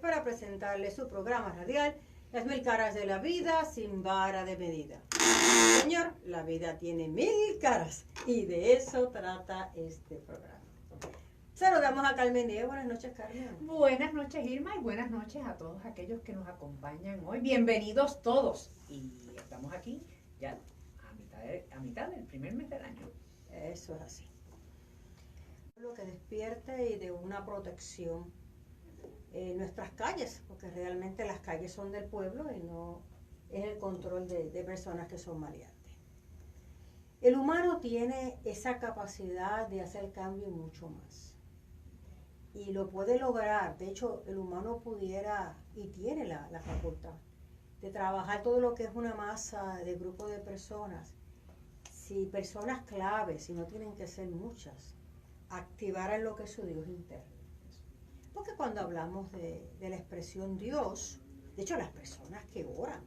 para presentarle su programa radial, Las 1000 caras de la vida sin vara de medida. Señor, la vida tiene 1000 caras y de eso trata este programa. Saludamos a Carmen Díaz. Buenas noches, Carmen. Buenas noches, Irma, y buenas noches a todos aquellos que nos acompañan hoy. Bienvenidos todos. Y estamos aquí ya a mitad del primer mes del año. Eso es así. Lo que despierte y de una protección en nuestras calles, porque realmente las calles son del pueblo y no es el control de personas que son maleantes. El humano tiene esa capacidad de hacer cambio y mucho más. Y lo puede lograr. De hecho, el humano pudiera y tiene la facultad de trabajar todo lo que es una masa de grupo de personas. Si personas claves, si no tienen que ser muchas, activaran lo que es su Dios interno. Porque cuando hablamos de la expresión Dios, de hecho las personas que oran,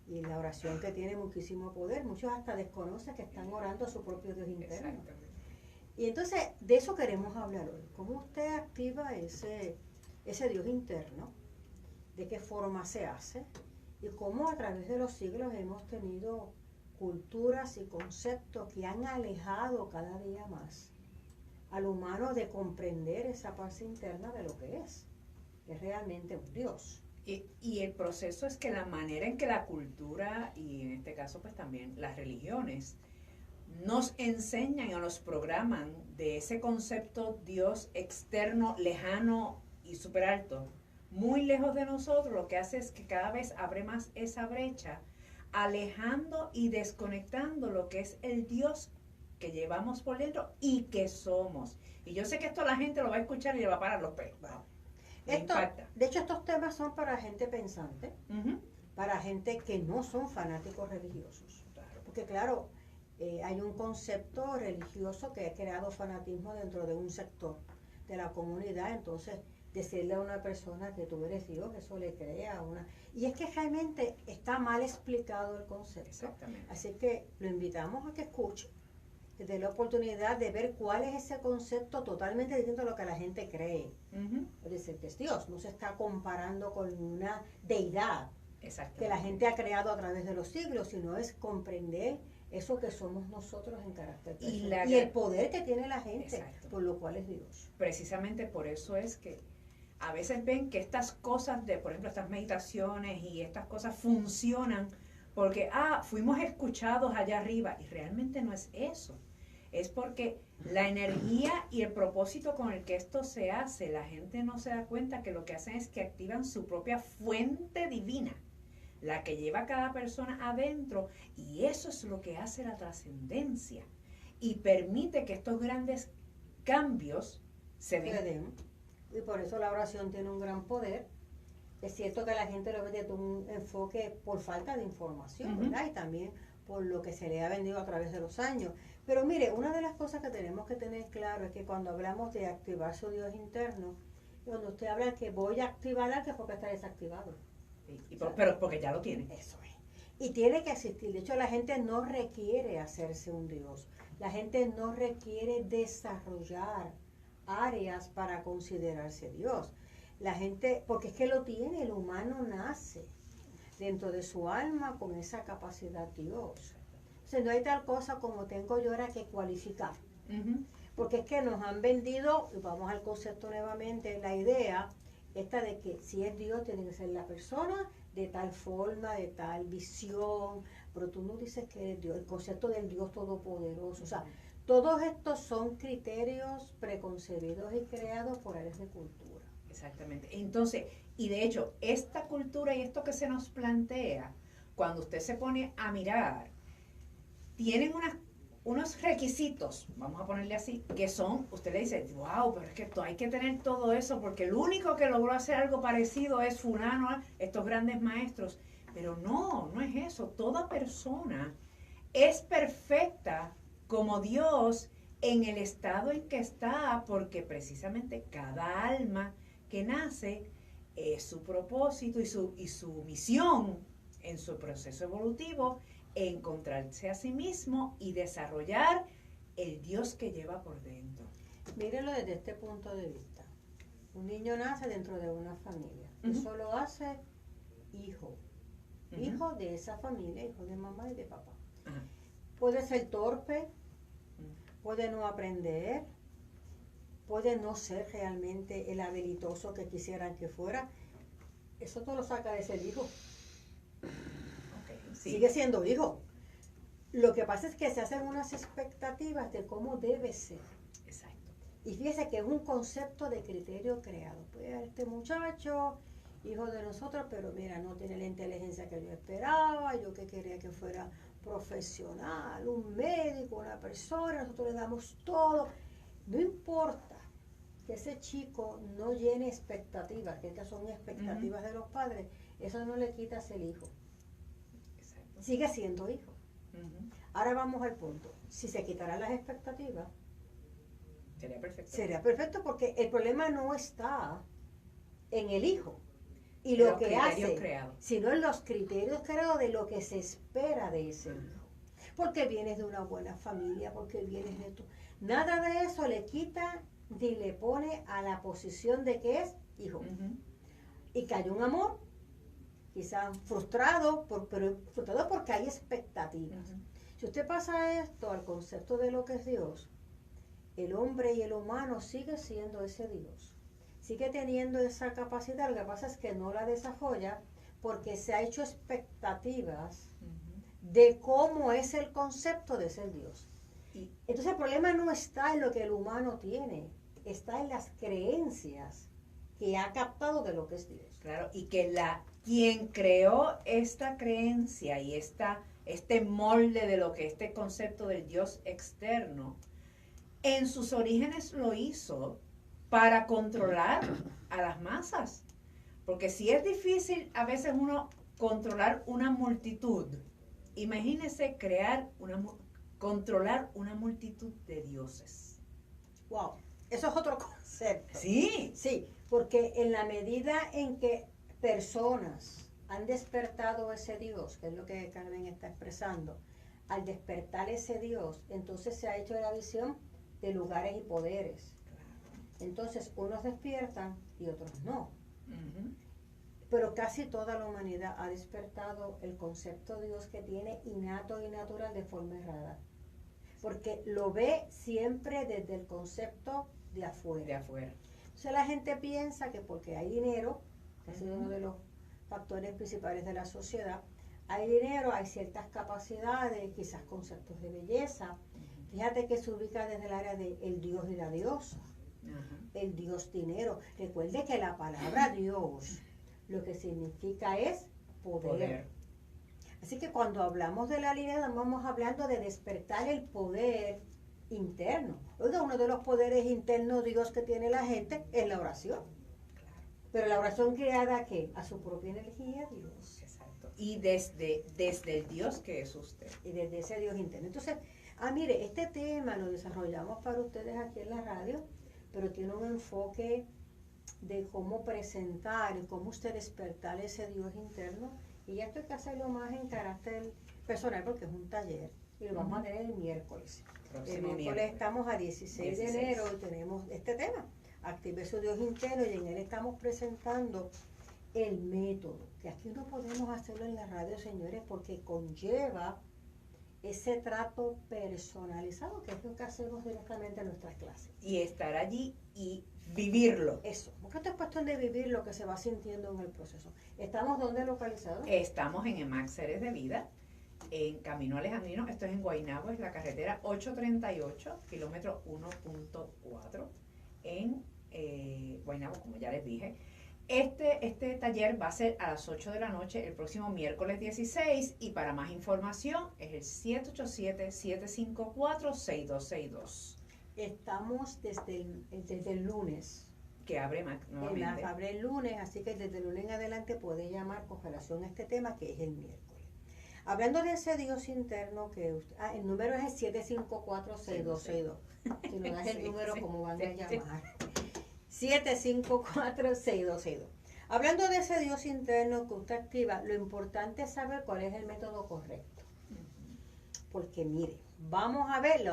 y la oración que tiene muchísimo poder, muchos hasta desconocen que están orando a su propio Dios interno. Y entonces de eso queremos hablar hoy. ¿Cómo usted activa ese Dios interno? ¿De qué forma se hace? Y cómo a través de los siglos hemos tenido culturas y conceptos que han alejado cada día más al humano de comprender esa parte interna de lo que es realmente un Dios. Y el proceso es que la manera en que la cultura, y en este caso pues también las religiones, nos enseñan o nos programan de ese concepto Dios externo, lejano y súper alto, muy lejos de nosotros, lo que hace es que cada vez abre más esa brecha, alejando y desconectando lo que es el Dios que llevamos por dentro y que somos. Y yo sé que esto la gente lo va a escuchar y le va a parar los pelos. Wow. De hecho, estos temas son para gente pensante, para gente que no son fanáticos religiosos. Claro. Porque claro, hay un concepto religioso que ha creado fanatismo dentro de un sector de la comunidad. Entonces, decirle a una persona que tú eres Dios, eso le crea una... Y es que realmente está mal explicado el concepto. Exactamente. Así que lo invitamos a que escuche, que dé la oportunidad de ver cuál es ese concepto totalmente distinto a lo que la gente cree. Es decir, que es Dios, no se está comparando con una deidad que la gente ha creado a través de los siglos, sino es comprender eso que somos nosotros en carácter personal y el poder que tiene la gente. Exacto. Por lo cual es Dios. Precisamente por eso es que a veces ven que estas cosas de, por ejemplo, estas meditaciones y estas cosas funcionan porque, fuimos escuchados allá arriba, y realmente no es eso. Es porque la energía y el propósito con el que esto se hace, la gente no se da cuenta que lo que hacen es que activan su propia fuente divina, la que lleva a cada persona adentro, y eso es lo que hace la trascendencia y permite que estos grandes cambios se den. Y por eso la oración tiene un gran poder. Es cierto que la gente lo ve desde un enfoque por falta de información, ¿verdad? Y también por lo que se le ha vendido a través de los años. Pero mire, una de las cosas que tenemos que tener claro es que cuando hablamos de activar su Dios interno, cuando usted habla que voy a activar algo es porque está desactivado. Pero porque ya lo tiene. Eso es. Y tiene que existir. De hecho, la gente no requiere hacerse un Dios. La gente no requiere desarrollar áreas para considerarse Dios. La gente, porque es que lo tiene, el humano nace dentro de su alma con esa capacidad Dios. O sea, no hay tal cosa como tengo yo ahora que cualificar. Porque es que nos han vendido, y vamos al concepto nuevamente, la idea esta de que si es Dios tiene que ser la persona de tal forma, de tal visión, pero tú no dices que es Dios, el concepto del Dios todopoderoso, o sea, todos estos son criterios preconcebidos y creados por áreas de cultura. Exactamente. Entonces, y de hecho, esta cultura y esto que se nos plantea, cuando usted se pone a mirar, tienen unos requisitos, vamos a ponerle así, que son, usted le dice, wow, pero es que hay que tener todo eso, porque el único que logró hacer algo parecido es fulano, estos grandes maestros. Pero no es eso. Toda persona es perfecta como Dios en el estado en que está, porque precisamente cada alma que nace es su propósito y su misión en su proceso evolutivo, encontrarse a sí mismo y desarrollar el Dios que lleva por dentro. Mírenlo desde este punto de vista. Un niño nace dentro de una familia. Eso lo hace hijo. Hijo de esa familia, hijo de mamá y de papá. Puede ser torpe, puede no aprender, puede no ser realmente el habilidoso que quisieran que fuera. Eso no lo saca de ser hijo. Sí. Sigue siendo hijo. Lo que pasa es que se hacen unas expectativas de cómo debe ser. Exacto. Y fíjese que es un concepto de criterio creado. Pues este muchacho, hijo de nosotros, pero mira, no tiene la inteligencia que yo esperaba, yo que quería que fuera profesional, un médico, una persona, nosotros le damos todo. No importa que ese chico no llene expectativas, que estas son expectativas de los padres, eso no le quita ser hijo. Exacto. Sigue siendo hijo. Ahora vamos al punto. Si se quitaran las expectativas, Sería perfecto. sería perfecto, porque el problema no está en el hijo y En lo los que criterios hace, creados. sino en los criterios creados de lo que se espera de ese hijo. Porque vienes de una buena familia, porque vienes de tu... Nada de eso le quita ni le pone a la posición de que es hijo. Y que hay un amor, quizás frustrado, pero frustrado porque hay expectativas. Si usted pasa esto al concepto de lo que es Dios, el hombre y el humano sigue siendo ese Dios. Sigue teniendo esa capacidad, lo que pasa es que no la desarrolla porque se ha hecho expectativas de cómo es el concepto de ser Dios. Entonces el problema no está en lo que el humano tiene, está en las creencias que ha captado de lo que es Dios. Claro, y que quien creó esta creencia y este molde de lo que este concepto del Dios externo, en sus orígenes lo hizo para controlar a las masas. Porque si es difícil a veces uno controlar una multitud, imagínese controlar una multitud de dioses. Wow, eso es otro concepto. Sí. Sí, porque en la medida en que personas han despertado ese Dios, que es lo que Carmen está expresando, al despertar ese Dios, entonces se ha hecho la visión de lugares y poderes. Entonces, unos despiertan y otros no. Pero casi toda la humanidad ha despertado el concepto de Dios que tiene innato y natural de forma errada. Porque lo ve siempre desde el concepto de afuera. De afuera. Entonces la gente piensa que porque hay dinero, que ha sido uno de los factores principales de la sociedad, hay dinero, hay ciertas capacidades, quizás conceptos de belleza. Fíjate que se ubica desde el área de el Dios y la diosa. El Dios dinero. Recuerde que la palabra Dios lo que significa es poder. Así que cuando hablamos de la línea, vamos hablando de despertar el poder interno. Oiga, uno de los poderes internos, Dios, que tiene la gente es la oración. Pero la oración creada, ¿qué? A su propia energía, Dios. Exacto. Y desde el Dios que es usted. Y desde ese Dios interno. Entonces, mire, este tema lo desarrollamos para ustedes aquí en la radio, pero tiene un enfoque de cómo presentar y cómo usted despertar ese Dios interno. Y ya esto hay que hacerlo más en carácter personal porque es un taller y lo vamos a tener el miércoles. El miércoles estamos a 16 de enero y tenemos este tema, active su Dios interno, y en él estamos presentando el método, que aquí no podemos hacerlo en la radio, señores, porque conlleva ese trato personalizado, que es lo que hacemos directamente en nuestras clases. Y estar allí y vivirlo. Eso, porque esto es cuestión de vivir lo que se va sintiendo en el proceso. ¿Estamos dónde localizados? Estamos en EMAC Seres de Vida, en Camino Alejandrino. Esto es en Guaynabo, es la carretera 838, kilómetro 1.4, en Guaynabo, como ya les dije. Este taller va a ser a las 8 de la noche el próximo miércoles 16, y para más información es el 787-754-6262. Estamos desde el lunes. Que abre nuevamente. Abre el lunes, así que desde el lunes en adelante puede llamar con relación a este tema, que es el miércoles. Hablando de ese Dios interno, que el número es el 754-6262. Si no das el número, ¿cómo van a llamar? 754-6262. Hablando de ese Dios interno que usted activa, lo importante es saber cuál es el método correcto. Porque mire, vamos a ver el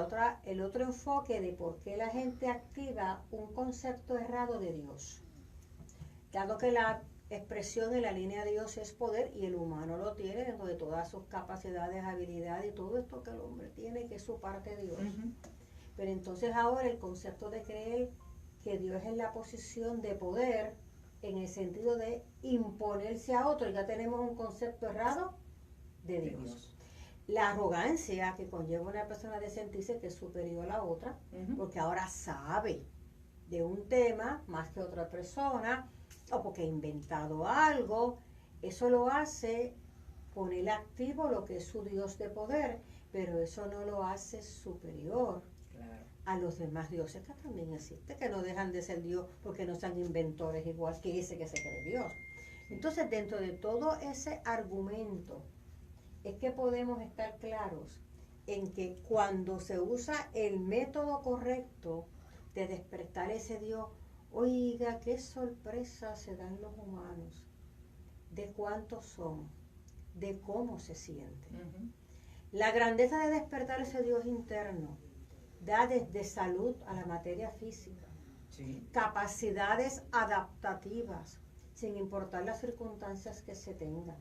otro enfoque de por qué la gente activa un concepto errado de Dios. dado que la expresión en la línea de Dios es poder y el humano lo tiene dentro de todas sus capacidades, habilidades y todo esto que el hombre tiene, que es su parte de Dios. Pero entonces ahora el concepto de creer que Dios es la posición de poder en el sentido de imponerse a otro, ya tenemos un concepto errado de Dios. La arrogancia que conlleva una persona de sentirse que es superior a la otra, porque ahora sabe de un tema más que otra persona, o porque ha inventado algo, eso lo hace poner activo lo que es su Dios de poder, pero eso no lo hace superior a los demás dioses que también existen, que no dejan de ser Dios porque no sean inventores igual que ese que se cree Dios. Entonces, dentro de todo ese argumento, es que podemos estar claros en que cuando se usa el método correcto de despertar ese Dios, oiga, qué sorpresa se dan los humanos, de cuántos son, de cómo se sienten. La grandeza de despertar ese Dios interno da desde salud a la materia física, capacidades adaptativas, sin importar las circunstancias que se tengan.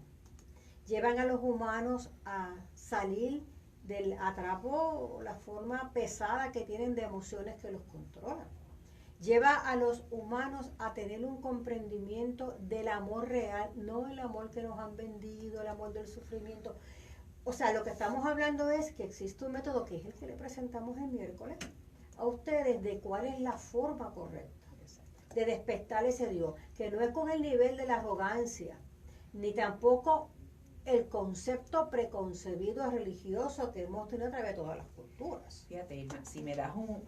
Llevan a los humanos a salir del atrapo, la forma pesada que tienen de emociones que los controlan. Lleva a los humanos a tener un comprendimiento del amor real, no el amor que nos han vendido, el amor del sufrimiento. O sea, lo que estamos hablando es que existe un método que es el que le presentamos el miércoles a ustedes de cuál es la forma correcta de despertar ese Dios, que no es con el nivel de la arrogancia, ni tampoco el concepto preconcebido religioso que hemos tenido a través de todas las culturas. Fíjate, Irma, si me das un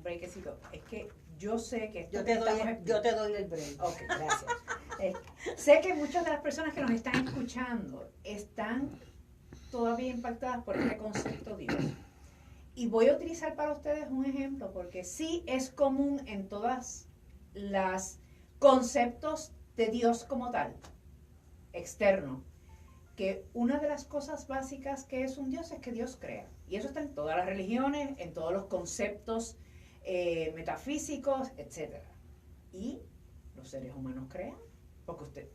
breakcito, es que yo sé que yo te doy el break. Ok, gracias. Sé que muchas de las personas que nos están escuchando están todavía impactadas por este concepto Dios. Y voy a utilizar para ustedes un ejemplo, porque sí es común en todas las conceptos de Dios como tal, externo, que una de las cosas básicas que es un Dios es que Dios crea. Y eso está en todas las religiones, en todos los conceptos metafísicos, etc. Y los seres humanos crean, porque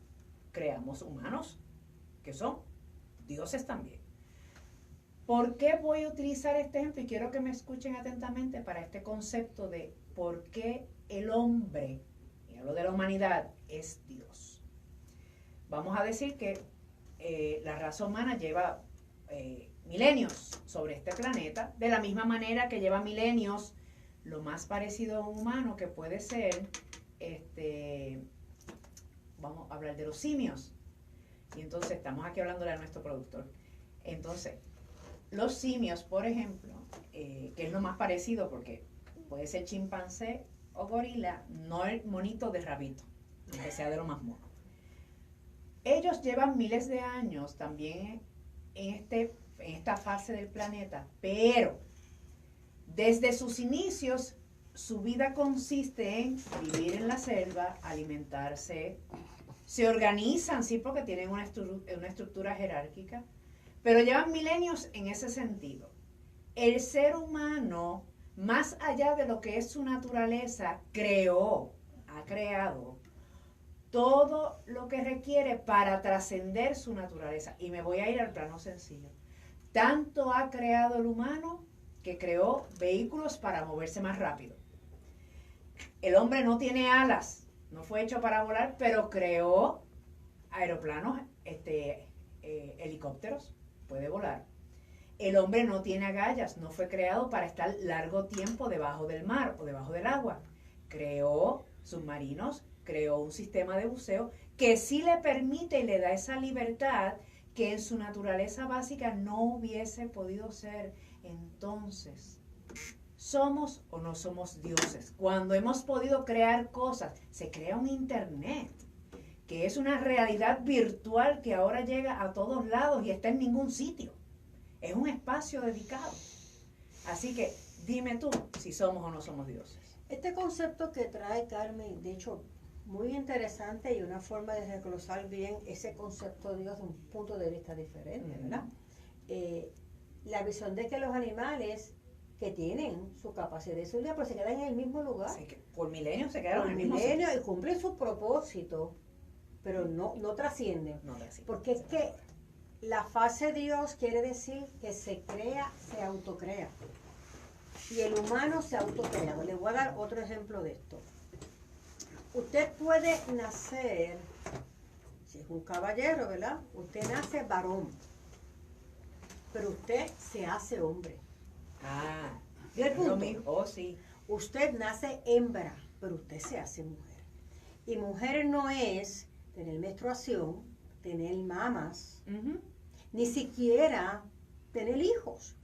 creamos humanos que son dioses también. ¿Por qué voy a utilizar este ejemplo? Y quiero que me escuchen atentamente para este concepto de por qué el hombre, y hablo de la humanidad, es Dios. Vamos a decir que la raza humana lleva milenios sobre este planeta, de la misma manera que lleva milenios lo más parecido a un humano que puede ser, vamos a hablar de los simios. Y entonces estamos aquí hablándole a nuestro productor. Entonces, los simios, por ejemplo, que es lo más parecido porque puede ser chimpancé o gorila, no el monito de rabito, aunque sea de lo más mono. Ellos llevan miles de años también en esta fase del planeta, pero desde sus inicios su vida consiste en vivir en la selva, alimentarse, se organizan, sí, porque tienen una estructura jerárquica, pero llevan milenios en ese sentido. El ser humano, más allá de lo que es su naturaleza, ha creado todo lo que requiere para trascender su naturaleza. Y me voy a ir al plano sencillo. Tanto ha creado el humano que creó vehículos para moverse más rápido. El hombre no tiene alas, no fue hecho para volar, pero creó aeroplanos, helicópteros, puede volar. El hombre no tiene agallas, no fue creado para estar largo tiempo debajo del mar o debajo del agua. Creó submarinos, creó un sistema de buceo que sí le permite y le da esa libertad que en su naturaleza básica no hubiese podido ser. Entonces, ¿somos o no somos dioses? Cuando hemos podido crear cosas, se crea un internet, que es una realidad virtual que ahora llega a todos lados y está en ningún sitio. Es un espacio dedicado. Así que dime tú si somos o no somos dioses. Este concepto que trae Carmen, de hecho, muy interesante y una forma de desglosar bien ese concepto de Dios de un punto de vista diferente, ¿verdad? La visión de que los animales que tienen su capacidad de sabiduría, pero se quedan en el mismo lugar. Por milenios se quedaron Por en el mismo milenios sitio. y cumplen su propósito, pero no trascienden. No, así. Porque es que la fase Dios quiere decir que se crea, se autocrea. Y el humano se autocrea. Les voy a dar otro ejemplo de esto. Usted puede nacer, si es un caballero, ¿verdad? Usted nace varón, pero usted se hace hombre. Ah, ¿Vio el punto? lo mismo. Oh, sí. Usted nace hembra, pero usted se hace mujer. Y mujer no es tener menstruación, tener mamas, ni siquiera tener hijos.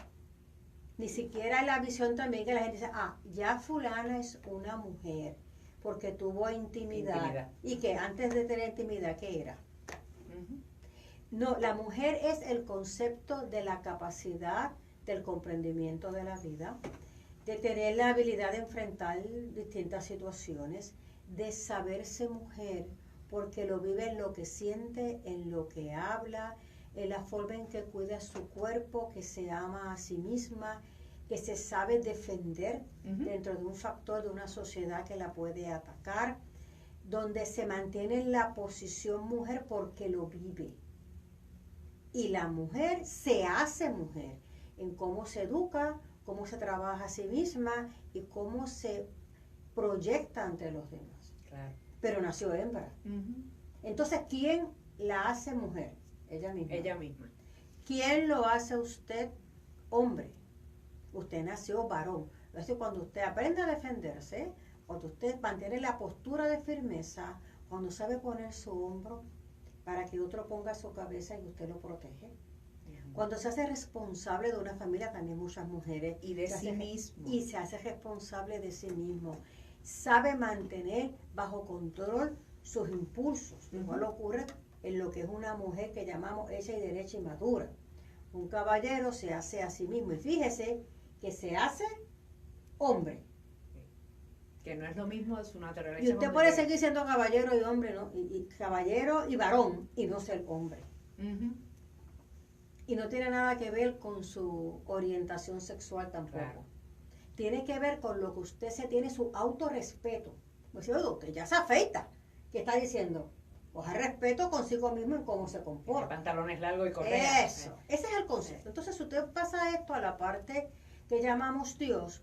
Ni siquiera la visión también que la gente dice, ya fulana es una mujer, porque tuvo intimidad. Y que antes de tener intimidad, ¿qué era? No, la mujer es el concepto de la capacidad del comprendimiento de la vida, de tener la habilidad de enfrentar distintas situaciones, de saberse mujer, porque lo vive en lo que siente, en lo que habla, en la forma en que cuida su cuerpo, que se ama a sí misma, que se sabe defender dentro de un factor de una sociedad que la puede atacar, donde se mantiene en la posición mujer porque lo vive. Y la mujer se hace mujer en cómo se educa, cómo se trabaja a sí misma y cómo se proyecta ante los demás. Claro. Pero nació hembra. Entonces, ¿quién la hace mujer? Ella misma. Ella misma. ¿Quién lo hace usted hombre? Usted nació varón. Entonces, cuando usted aprende a defenderse, cuando usted mantiene la postura de firmeza, cuando sabe poner su hombro para que otro ponga su cabeza y usted lo protege. Cuando se hace responsable de una familia, también muchas mujeres. Y de sí mismo. Y se hace responsable de sí mismo. Sabe mantener bajo control sus impulsos. Igual ocurre en lo que es una mujer que llamamos hecha y derecha y madura. Un caballero se hace a sí mismo. Y fíjese que se hace hombre. Que no es lo mismo de su naturaleza. Y usted puede seguir siendo caballero y hombre, ¿no? Y caballero y varón y no ser hombre. Y no tiene nada que ver con su orientación sexual tampoco. Claro. Tiene que ver con lo que usted se tiene, su autorrespeto. Pues, oye, usted ya se afeita. ¿Qué está diciendo? Coja respeto consigo mismo en cómo se comporta. Pantalones largos y correa. Eso, ese es el concepto. Entonces, si usted pasa esto a la parte que llamamos Dios,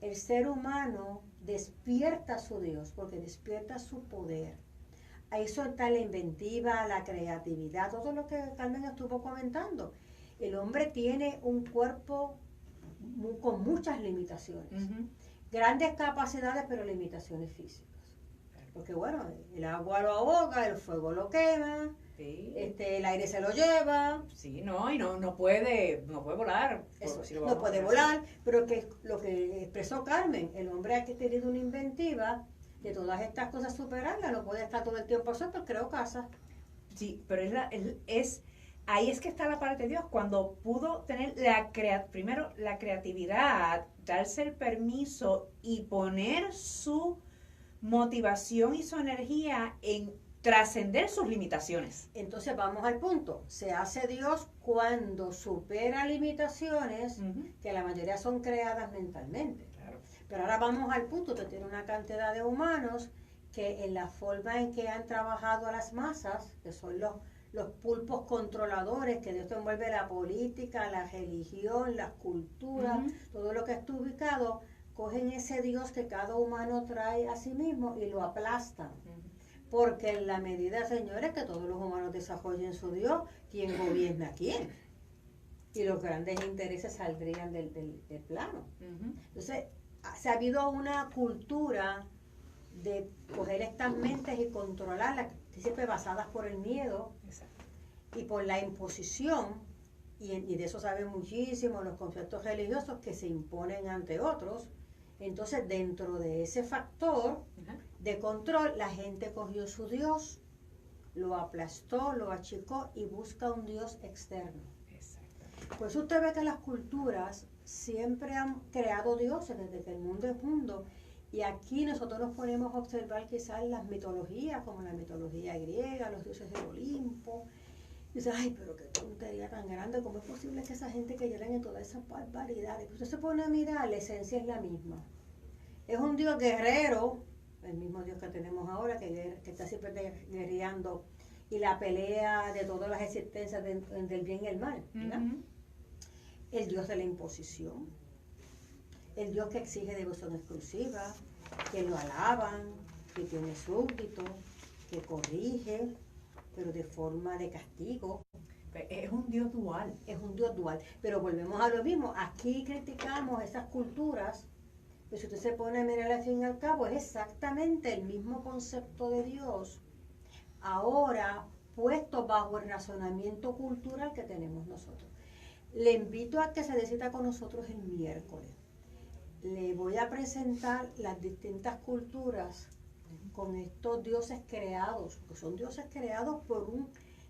el ser humano despierta su Dios, porque despierta su poder. Ahí está la inventiva, la creatividad, todo lo que Carmen estuvo comentando. El hombre tiene un cuerpo con muchas limitaciones. Grandes capacidades, pero limitaciones físicas. Porque bueno, el agua lo ahoga, el fuego lo quema, sí. El aire se lo lleva. Sí, no, y no puede volar. Eso, no puede volar, pero que lo que expresó Carmen, el hombre ha tenido una inventiva de todas estas cosas superarla, no puede estar todo el tiempo solo, pero creó casa. Sí, pero ahí es que está la parte de Dios, cuando pudo tener primero la creatividad, darse el permiso y poner su motivación y su energía en trascender sus limitaciones. Entonces vamos al punto, se hace Dios cuando supera limitaciones que la mayoría son creadas mentalmente. Claro. Pero ahora vamos al punto que tiene una cantidad de humanos que en la forma en que han trabajado a las masas, que son los pulpos controladores, que de esto envuelve la política, la religión, las culturas, todo lo que está ubicado, cogen ese Dios que cada humano trae a sí mismo y lo aplastan. Porque en la medida, señores, que todos los humanos desarrollen su Dios, ¿quién gobierna a quién? Y los grandes intereses saldrían del plano. Entonces, se ha habido una cultura de coger estas mentes y controlarlas, siempre basadas por el miedo. Exacto. Y por la imposición, y de eso saben muchísimo los conceptos religiosos que se imponen ante otros. Entonces, dentro de ese factor de control, la gente cogió su Dios, lo aplastó, lo achicó y busca un Dios externo. Por eso usted ve que las culturas siempre han creado dioses desde que el mundo es mundo. Y aquí nosotros nos ponemos a observar quizás las mitologías, como la mitología griega, los dioses del Olimpo, Y dice, ay, pero qué tontería tan grande, ¿cómo es posible que esa gente que llegan en todas esas barbaridades? Usted se pone a mirar, la esencia es la misma. Es un Dios guerrero, el mismo Dios que tenemos ahora, que está siempre guerreando, y la pelea de todas las existencias del bien y el mal, ¿verdad? El Dios de la imposición, el Dios que exige devoción exclusiva, que lo alaban, que tiene súbditos, que corrige, pero de forma de castigo. Es un Dios dual. Es un Dios dual. Pero volvemos a lo mismo. Aquí criticamos esas culturas, pero si usted se pone a mirar al fin y al cabo, es exactamente el mismo concepto de Dios, ahora puesto bajo el razonamiento cultural que tenemos nosotros. Le invito a que se decida con nosotros el miércoles. Le voy a presentar las distintas culturas con estos dioses creados, que son dioses creados por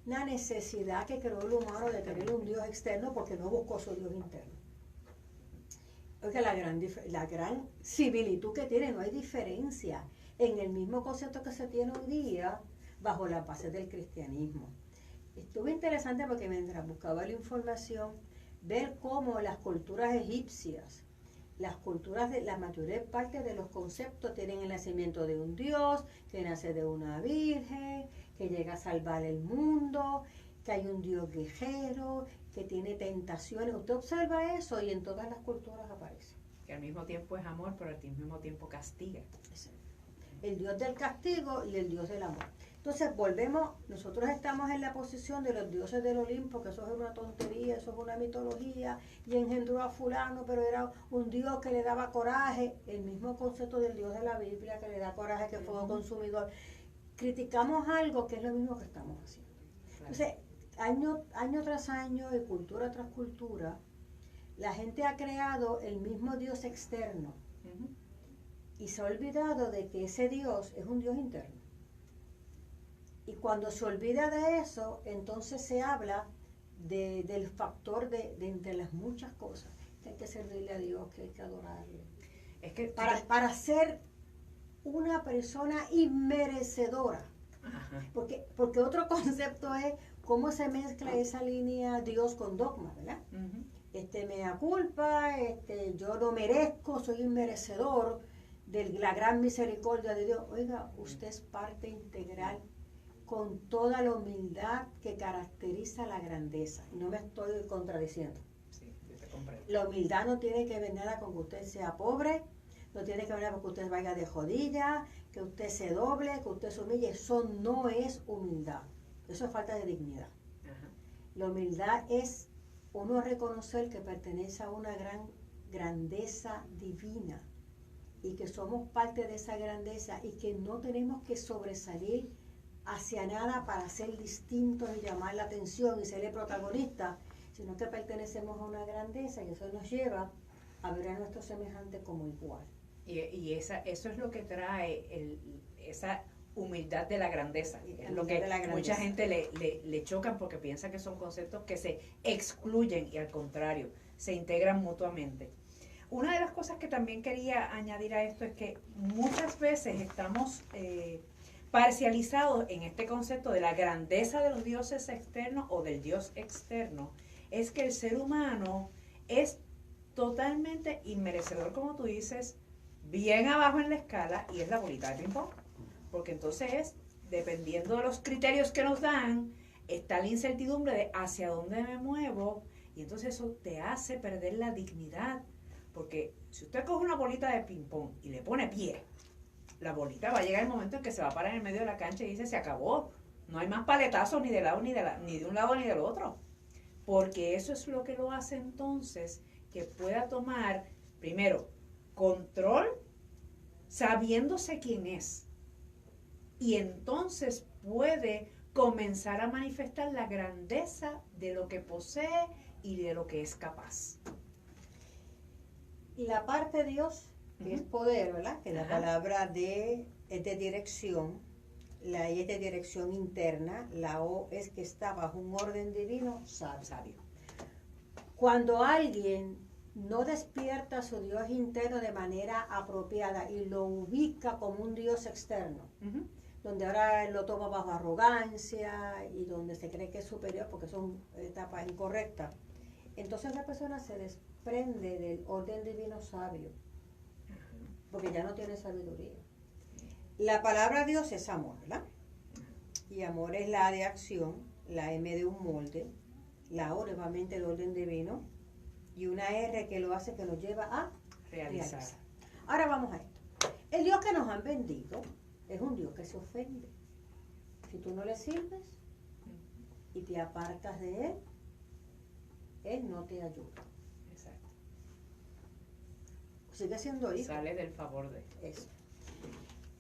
una necesidad que creó el humano de tener un Dios externo porque no buscó su Dios interno. Porque la gran similitud que tiene, no hay diferencia en el mismo concepto que se tiene hoy día bajo la base del cristianismo. Estuvo interesante porque mientras buscaba la información, ver cómo las culturas egipcias, las culturas de la mayor parte de los conceptos tienen el nacimiento de un Dios, que nace de una virgen, que llega a salvar el mundo, que hay un Dios guerrero, que tiene tentaciones. Usted observa eso y en todas las culturas aparece. Que al mismo tiempo es amor, pero al mismo tiempo castiga. El Dios del castigo y el Dios del amor. Entonces volvemos, nosotros estamos en la posición de los dioses del Olimpo, que eso es una tontería, eso es una mitología, y engendró a fulano, pero era un Dios que le daba coraje, el mismo concepto del Dios de la Biblia, que le da coraje, que fue consumidor. Criticamos algo que es lo mismo que estamos haciendo. Entonces, año tras año y cultura tras cultura, la gente ha creado el mismo Dios externo, y se ha olvidado de que ese Dios es un Dios interno. Y cuando se olvida de eso, entonces se habla del factor de entre las muchas cosas, que hay que servirle a Dios, que hay que adorarle. Es que para ser una persona inmerecedora. Porque otro concepto es cómo se mezcla esa línea Dios con dogma, ¿verdad? Mea culpa, yo no merezco, soy inmerecedor de la gran misericordia de Dios. Oiga, usted es parte integral con toda la humildad que caracteriza la grandeza. Y no me estoy contradiciendo. Sí, yo te comprendo. La humildad no tiene que ver nada con que usted sea pobre, no tiene que ver nada con que usted vaya de jodilla, que usted se doble, que usted se humille. Eso no es humildad. Eso es falta de dignidad. La humildad es uno reconocer que pertenece a una gran grandeza divina y que somos parte de esa grandeza y que no tenemos que sobresalir hacia nada para ser distintos y llamar la atención y ser el protagonista, sino que pertenecemos a una grandeza y eso nos lleva a ver a nuestros semejantes como igual. Y eso es lo que trae esa humildad de la grandeza. Es lo que mucha gente le chocan porque piensa que son conceptos que se excluyen y al contrario, se integran mutuamente. Una de las cosas que también quería añadir a esto es que muchas veces estamos parcializados en este concepto de la grandeza de los dioses externos o del Dios externo. Es que el ser humano es totalmente inmerecedor, como tú dices, bien abajo en la escala, y es la bolita de ping-pong. Porque entonces, dependiendo de los criterios que nos dan, está la incertidumbre de hacia dónde me muevo, y entonces eso te hace perder la dignidad. Porque si usted coge una bolita de ping-pong y le pone pie, la bolita va a llegar el momento en que se va a parar en el medio de la cancha y dice, se acabó. No hay más paletazos ni de lado ni de un lado ni del otro. Porque eso es lo que lo hace entonces que pueda tomar, primero, control, sabiéndose quién es. Y entonces puede comenzar a manifestar la grandeza de lo que posee y de lo que es capaz. La parte de Dios, que es poder, ¿verdad? Que la palabra es de dirección, la I es de dirección interna, la O es que está bajo un orden divino sabio. Cuando alguien no despierta a su Dios interno de manera apropiada y lo ubica como un Dios externo, donde ahora lo toma bajo arrogancia y donde se cree que es superior porque son etapas incorrectas. Entonces la persona se desprende del orden divino sabio, porque ya no tiene sabiduría. La palabra Dios es amor, ¿verdad? Y amor es la A de acción, la M de un molde, la O nuevamente el orden divino, y una R que lo hace, que nos lleva a realizar. Ahora vamos a esto. El Dios que nos han vendido es un Dios que se ofende. Si tú no le sirves y te apartas de Él, Él no te ayuda. Exacto. Sigue siendo hijo. Sale del favor de Eso.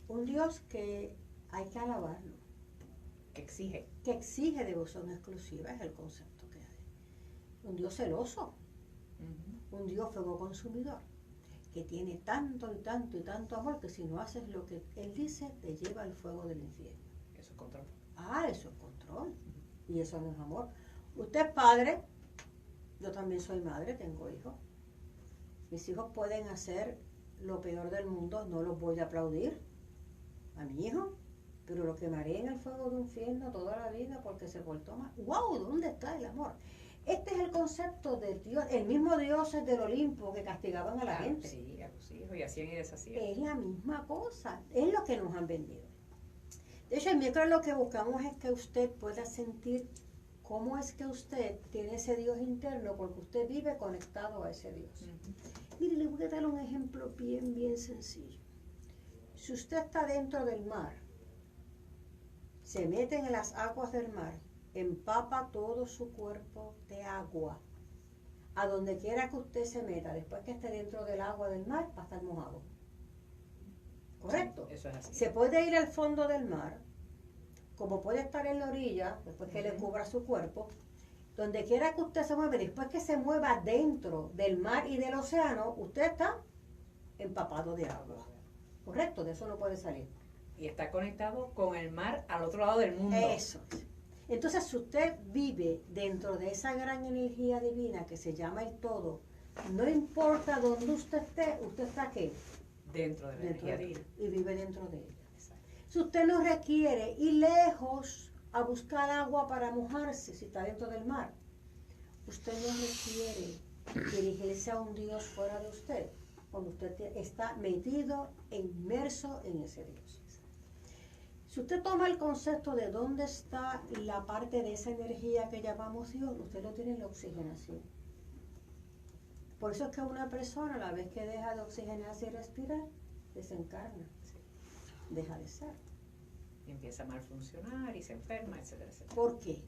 Un Dios que hay que alabarlo. que exige. Que exige devoción exclusiva, es el concepto que hay. Un Dios celoso. Un Dios fuego consumidor. Que tiene tanto y tanto y tanto amor que si no haces lo que Él dice, te lleva al fuego del infierno. Eso es control. Eso es control. Y eso no es amor. Usted es padre, yo también soy madre, tengo hijos. Mis hijos pueden hacer lo peor del mundo, no los voy a aplaudir a mi hijo, pero lo quemaré en el fuego de un infierno toda la vida porque se portó mal. ¡Wow! ¿Dónde está el amor? Este es el concepto de Dios, el mismo Dios es del Olimpo que castigaban a la gente. Sí, a los hijos y hacían y deshacían. Es la misma cosa, es lo que nos han vendido. De hecho, el miércoles lo que buscamos es que usted pueda sentir cómo es que usted tiene ese Dios interno, porque usted vive conectado a ese Dios. Mire, le voy a dar un ejemplo bien sencillo. Si usted está dentro del mar, se mete en las aguas del mar, empapa todo su cuerpo de agua. A donde quiera que usted se meta, después que esté dentro del agua del mar, va a estar mojado. ¿Correcto? Sí, eso es así. Se puede ir al fondo del mar, como puede estar en la orilla, después que le cubra su cuerpo. Donde quiera que usted se mueva, después que se mueva dentro del mar y del océano, usted está empapado de agua. ¿Correcto? De eso no puede salir. Y está conectado con el mar al otro lado del mundo. Eso es. Entonces, si usted vive dentro de esa gran energía divina que se llama el todo, no importa dónde usted está aquí. Dentro de la energía divina. Y vive dentro de ella. Exacto. Si usted no requiere ir lejos a buscar agua para mojarse, si está dentro del mar, usted no requiere dirigirse a un Dios fuera de usted, cuando usted está metido e inmerso en ese Dios. Si usted toma el concepto de dónde está la parte de esa energía que llamamos Dios, usted lo tiene en la oxigenación. Por eso es que una persona, a la vez que deja de oxigenarse y respirar, desencarna, deja de ser. Y empieza a mal funcionar y se enferma, etcétera. ¿Por qué?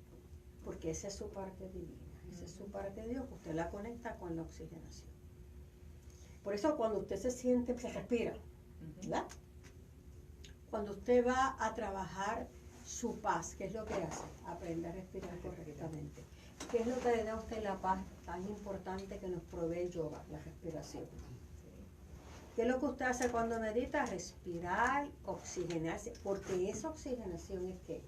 Porque esa es su parte divina, esa es su parte de Dios, usted la conecta con la oxigenación. Por eso cuando usted se siente, se respira, ¿verdad? Cuando usted va a trabajar su paz, ¿qué es lo que hace? Aprende a respirar correctamente. ¿Qué es lo que le da a usted la paz tan importante que nos provee el yoga? La respiración. ¿Qué es lo que usted hace cuando medita? Respirar, oxigenarse, porque esa oxigenación es ¿qué?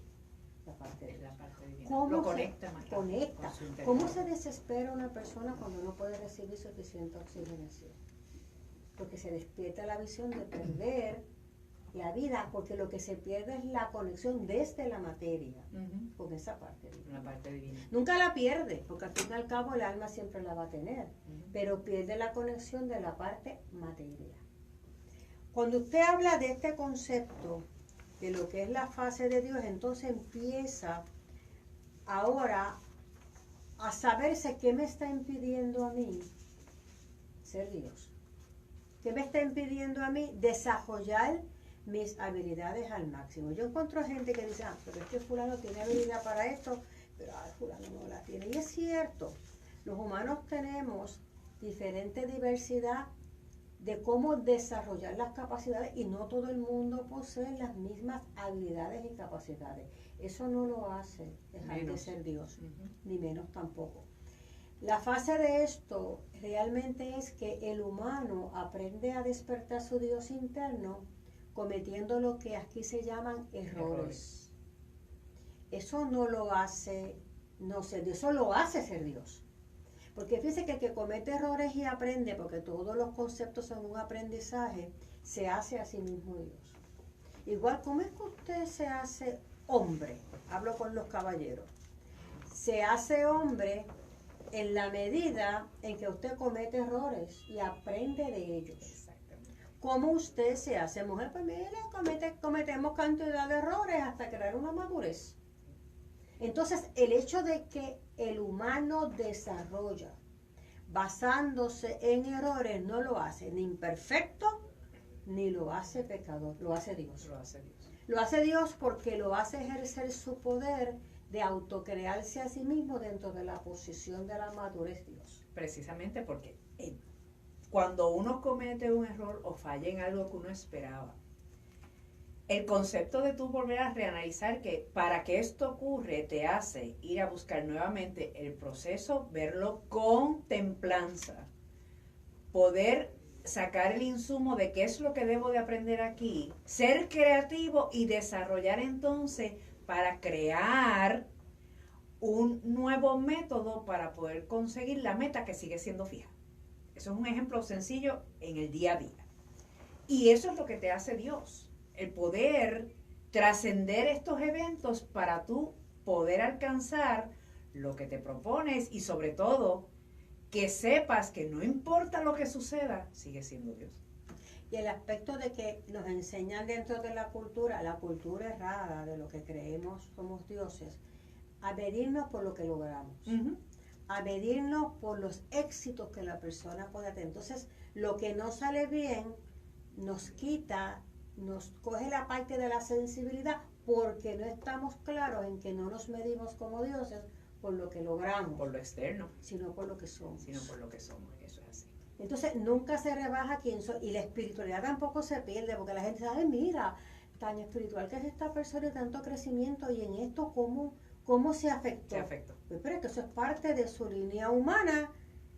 La parte de la parte divina. ¿Cómo lo conecta más conecta? con su interior. ¿Cómo se desespera una persona cuando no puede recibir suficiente oxigenación? Porque se despierta la visión de perder la vida, porque lo que se pierde es la conexión desde la materia con esa parte divina. Una parte divina. Nunca la pierde, porque al fin y al cabo el alma siempre la va a tener, pero pierde la conexión de la parte material. Cuando usted habla de este concepto, de lo que es la fase de Dios, entonces empieza ahora a saberse qué me está impidiendo a mí ser Dios. ¿Qué me está impidiendo a mí desarrollar mis habilidades al máximo? Yo encuentro gente que dice, pero es que fulano tiene habilidad para esto, pero fulano no la tiene. Y es cierto, los humanos tenemos diferente diversidad de cómo desarrollar las capacidades y no todo el mundo posee las mismas habilidades y capacidades. Eso no lo hace dejar de ser Dios, ni menos tampoco. La fase de esto realmente es que el humano aprende a despertar su Dios interno cometiendo lo que aquí se llaman errores. Eso no lo hace no ser Dios, eso lo hace ser Dios. Porque fíjese que el que comete errores y aprende, porque todos los conceptos son un aprendizaje, se hace a sí mismo Dios. Igual, ¿cómo es que usted se hace hombre? Hablo con los caballeros. Se hace hombre en la medida en que usted comete errores y aprende de ellos. Exactamente. ¿Cómo usted se hace mujer? Pues mire, cometemos cantidad de errores hasta crear una madurez. Entonces, el hecho de que el humano desarrolla basándose en errores no lo hace ni imperfecto ni lo hace pecador, lo hace Dios. Lo hace Dios. Lo hace Dios porque lo hace ejercer su poder de autocrearse a sí mismo dentro de la posición de la madurez Dios. Precisamente porque cuando uno comete un error o falla en algo que uno esperaba, el concepto de tú volver a reanalizar que para que esto ocurre te hace ir a buscar nuevamente el proceso, verlo con templanza, poder sacar el insumo de qué es lo que debo de aprender aquí, ser creativo y desarrollar entonces para crear un nuevo método para poder conseguir la meta que sigue siendo fija. Eso es un ejemplo sencillo en el día a día. Y eso es lo que te hace Dios, el poder trascender estos eventos para tú poder alcanzar lo que te propones y sobre todo que sepas que no importa lo que suceda, sigue siendo Dios. Y el aspecto de que nos enseñan dentro de la cultura errada de lo que creemos somos dioses, a medirnos por lo que logramos, a medirnos por los éxitos que la persona puede tener. Entonces, lo que no sale bien nos quita, nos coge la parte de la sensibilidad porque no estamos claros en que no nos medimos como dioses por lo que logramos, por lo externo, sino por lo que somos. Eso es así. Entonces nunca se rebaja quién soy y la espiritualidad tampoco se pierde porque la gente dice, ay mira, tan espiritual que es esta persona y tanto crecimiento y en esto cómo se afectó. Pues, pero es que eso es parte de su línea humana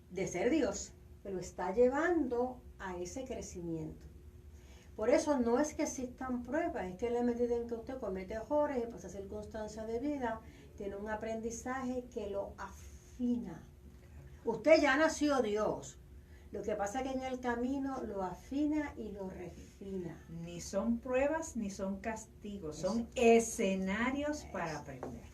de ser Dios, que lo está llevando a ese crecimiento. Por eso no es que existan pruebas, es que en la medida en que usted comete errores y pasa circunstancias de vida, tiene un aprendizaje que lo afina. Usted ya nació Dios. Lo que pasa es que en el camino lo afina y lo refina. Ni son pruebas ni son castigos, son escenarios para aprender.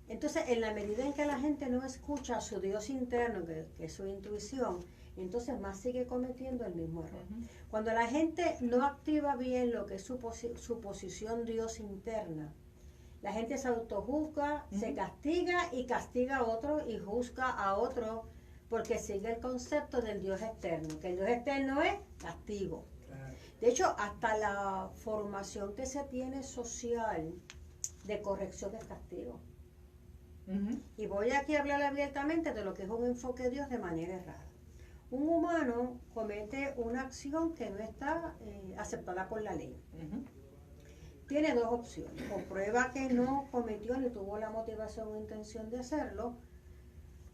Entonces, en la medida en que la gente no escucha a su Dios interno, que es su intuición, entonces más sigue cometiendo el mismo error. Cuando la gente no activa bien lo que es su posición Dios interna, la gente se autojuzga, se castiga y castiga a otro y juzga a otro porque sigue el concepto del Dios externo, que el Dios externo es castigo. Claro. De hecho, hasta la formación que se tiene social de corrección es castigo. Y voy aquí a hablar abiertamente de lo que es un enfoque de Dios de manera errada. Un humano comete una acción que no está aceptada por la ley. Tiene dos opciones: o prueba que no cometió ni tuvo la motivación o intención de hacerlo,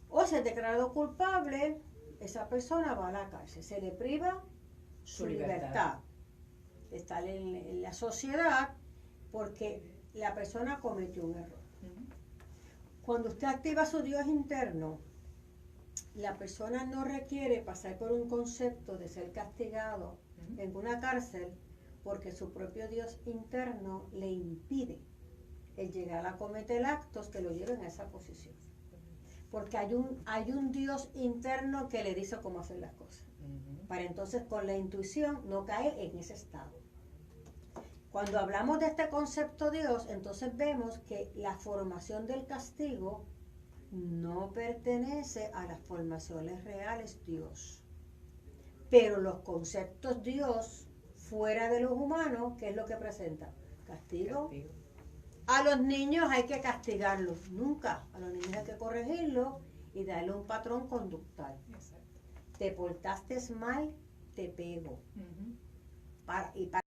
o se ha declarado culpable, esa persona va a la cárcel, se le priva su libertad de estar en la sociedad porque la persona cometió un error. Cuando usted activa su Dios interno, la persona no requiere pasar por un concepto de ser castigado en una cárcel porque su propio Dios interno le impide el llegar a cometer actos que lo lleven a esa posición. Porque hay un Dios interno que le dice cómo hacer las cosas. Para entonces con la intuición no caer en ese estado. Cuando hablamos de este concepto Dios, entonces vemos que la formación del castigo no pertenece a las formaciones reales Dios. Pero los conceptos Dios fuera de los humanos, ¿qué es lo que presenta? Castigo. A los niños hay que castigarlos, nunca. A los niños hay que corregirlos y darle un patrón conductual. Exacto. Te portaste mal, te pego. Y para